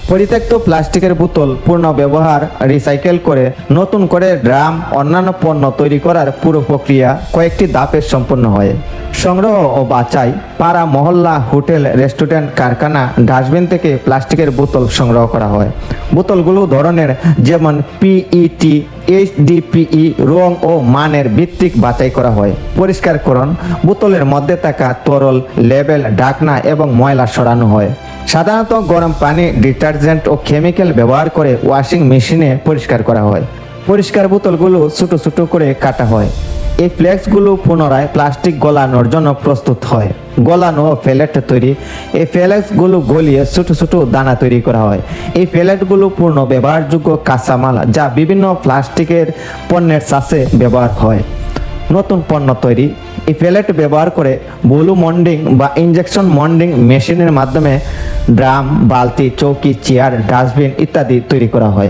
পরিত্যক্ত প্লাস্টিকের বোতল পুনর্ব্যবহার, রিসাইকেল করে নতুন করে ড্রাম, অন্যান্য পণ্য তৈরি করার পুরো প্রক্রিয়া কয়েকটি ধাপে সম্পন্ন হয়। সংগ্রহ ও বাছাই। পাড়া, মহল্লা, হোটেল, রেস্টুরেন্ট, কারখানা, ডাস্টবিন থেকে প্লাস্টিকের বোতল সংগ্রহ করা হয়। বোতলগুলো ধরনের যেমন পিইটি, এইচডিপিই, রং ও মানের ভিত্তিক বাছাই করা হয়। পরিষ্কারকরণ। বোতলের মধ্যে থাকা তরল, লেবেল, ঢাকনা এবং ময়লা সরানো হয়। সাধারণত গরম পানি, ডিটারজেন্ট ও কেমিক্যাল ব্যবহার করে ওয়াশিং মেশিনে পরিষ্কার করা হয়। পরিষ্কার বোতলগুলো ছোট ছোট করে কাটা হয়। এই ফ্লেক্সগুলো পুনরায় প্লাস্টিক গলানোর জন্য প্রস্তুত হয়। গলানো ও প্যালেট তৈরি। এই ফ্লেক্সগুলো গলিয়ে ছোট ছোট দানা তৈরি করা হয়। এই প্যালেটগুলো পূর্ণ ব্যবহারযোগ্য কাঁচামাল যা বিভিন্ন প্লাস্টিকের পণ্যের সাথে ব্যবহার হয়। নতুন পণ্য তৈরি। এই প্যালেট ব্যবহার করে ব্লু মন্ডিং বা ইনজেকশন মন্ডিং মেশিনের মাধ্যমে ড্রাম, বালতি, চৌকি, চেয়ার, ডাস্টবিন ইত্যাদি তৈরি করা হয়।